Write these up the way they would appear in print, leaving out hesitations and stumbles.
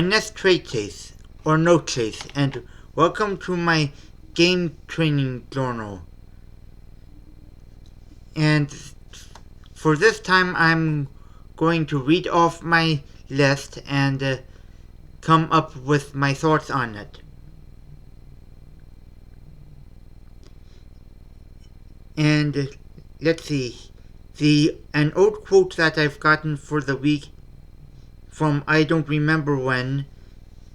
Buenas noches, or noches, and welcome to my game training journal. And for this time, I'm going to read off my list and come up with my thoughts on it. And let's see, an old quote that I've gotten for the week from I don't remember when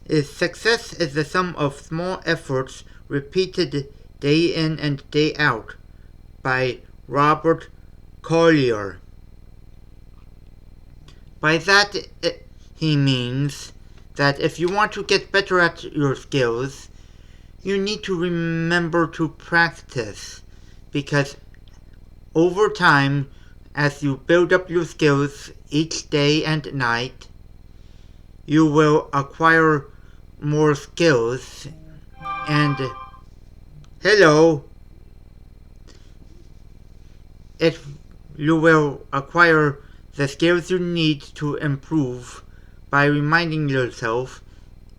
is success is the sum of small efforts repeated day in and day out, by Robert Collier. By that he means that if you want to get better at your skills, you need to remember to practice, because over time, as you build up your skills each day and night, you will acquire more skills and you will acquire the skills you need to improve by reminding yourself,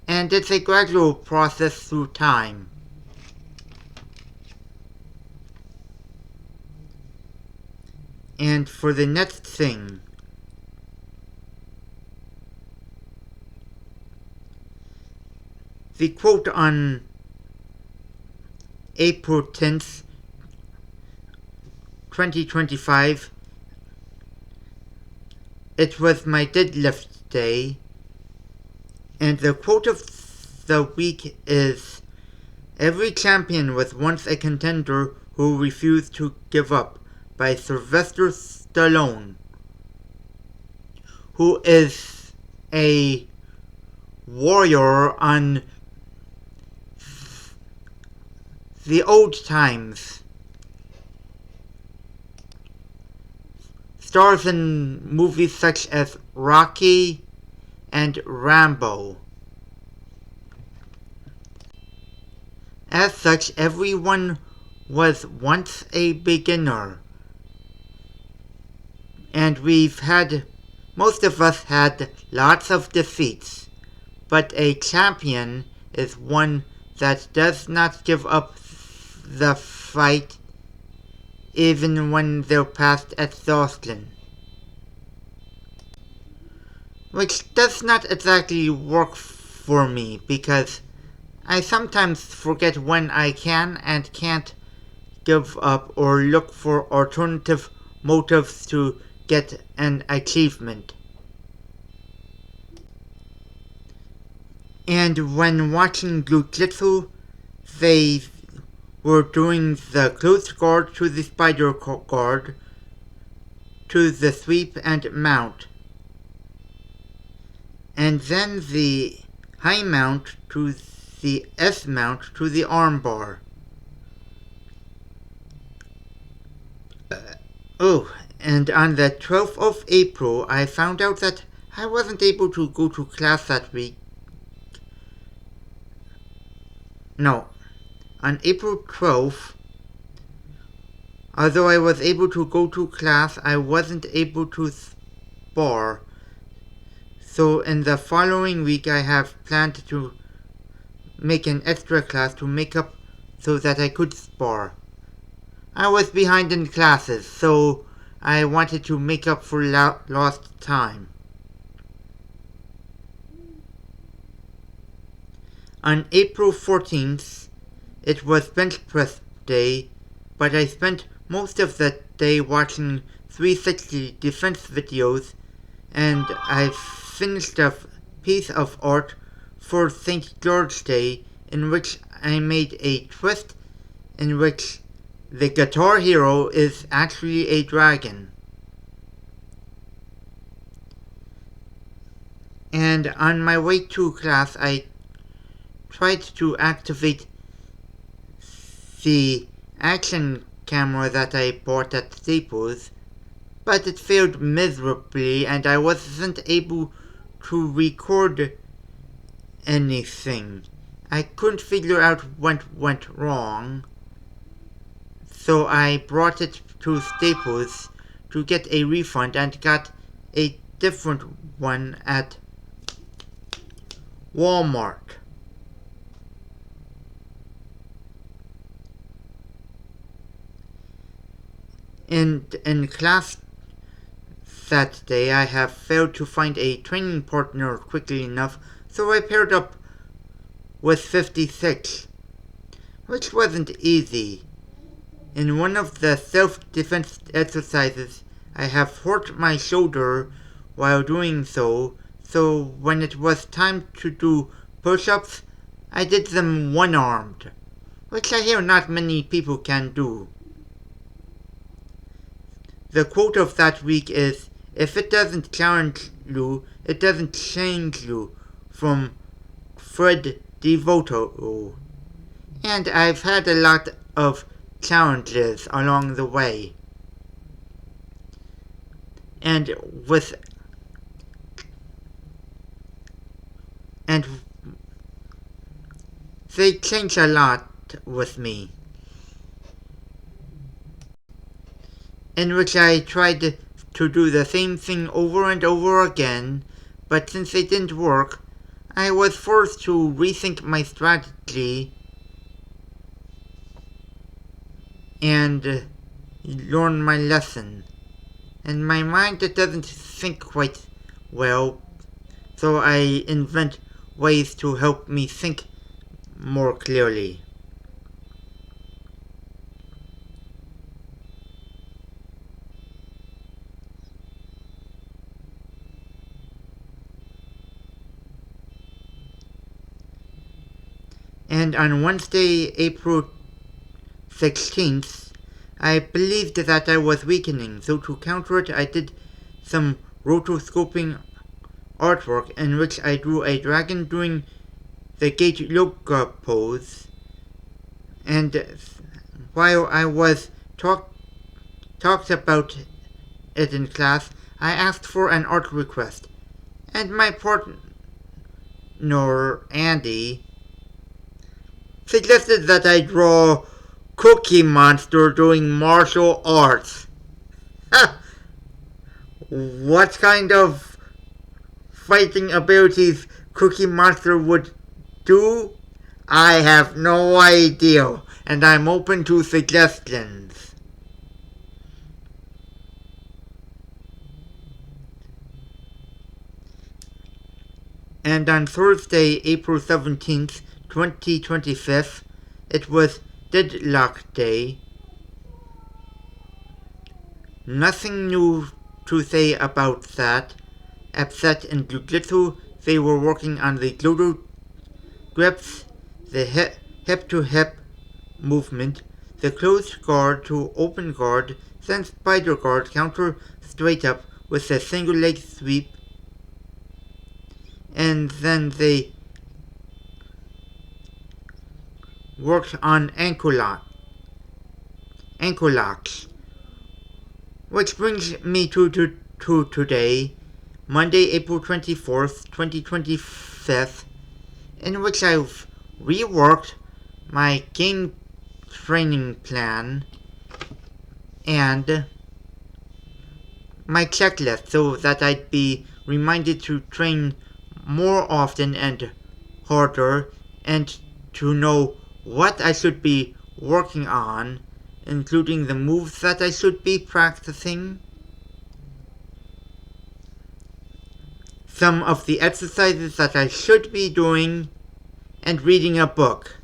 and it's a gradual process through time. And for the next thing, the quote on April 10th, 2025, it was my deadlift day, and the quote of the week is, "Every champion was once a contender who refused to give up," by Sylvester Stallone, who is a warrior on the old times. Stars in movies such as Rocky and Rambo. As such, everyone was once a beginner. And most of us had lots of defeats. But a champion is one that does not give up the fight even when they're past exhaustion. Which does not exactly work for me, because I sometimes forget when I can and can't give up or look for alternative motives to get an achievement. And when watching Jiu-Jitsu, they were doing the close guard to the spider guard, to the sweep and mount, and then the high mount to the S mount to the arm bar. And on the 12th of April, I found out that I wasn't able to go to class that week. No, on April 12th, although I was able to go to class, I wasn't able to spar. So in the following week, I have planned to make an extra class to make up so that I could spar. I was behind in classes, so I wanted to make up for lost time. On April 14th, it was bench press day, but I spent most of the day watching 360 defense videos, and I finished a piece of art for St. George Day in which I made a twist in which the Guitar Hero is actually a dragon. And on my way to class, I tried to activate the action camera that I bought at Staples, but it failed miserably and I wasn't able to record anything. I couldn't figure out what went wrong, so I brought it to Staples to get a refund and got a different one at Walmart. In class that day, I have failed to find a training partner quickly enough, so I paired up with 56, which wasn't easy. In one of the self-defense exercises, I have hurt my shoulder while doing so when it was time to do push-ups, I did them one-armed, which I hear not many people can do. The quote of that week is, "If it doesn't challenge you, it doesn't change you," from Fred Devoto. And I've had a lot of challenges along the way. And they change a lot with me. In which I tried to do the same thing over and over again, but since it didn't work, I was forced to rethink my strategy and learn my lesson. And my mind doesn't think quite well, so I invent ways to help me think more clearly. And on Wednesday, April 16th, I believed that I was weakening, so to counter it, I did some rotoscoping artwork in which I drew a dragon doing the gate yoga pose. And while I was talked about it in class, I asked for an art request. And my partner, Andy, suggested that I draw Cookie Monster doing martial arts. What kind of fighting abilities Cookie Monster would do? I have no idea, and I'm open to suggestions. And on Thursday, April 17th, 2025, it was Deadlock Day. Nothing new to say about that. Upset and Jujutsu, they were working on the Glodo grips, the hip-to-hip movement, the closed guard to open guard, then spider guard counter straight up with a single leg sweep, and then they worked on ankle locks. Which brings me to today, Monday, April 24th, 2025, in which I've reworked my game training plan and my checklist so that I'd be reminded to train more often and harder and to know what I should be working on, including the moves that I should be practicing, some of the exercises that I should be doing, and reading a book.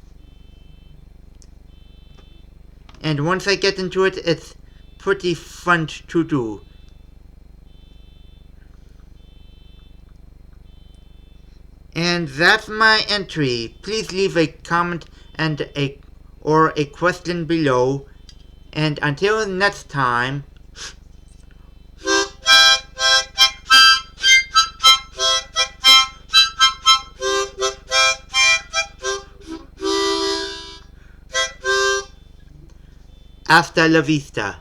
And once I get into it, it's pretty fun to do. And that's my entry. Please leave a comment and or a question below. And until next time, hasta la vista.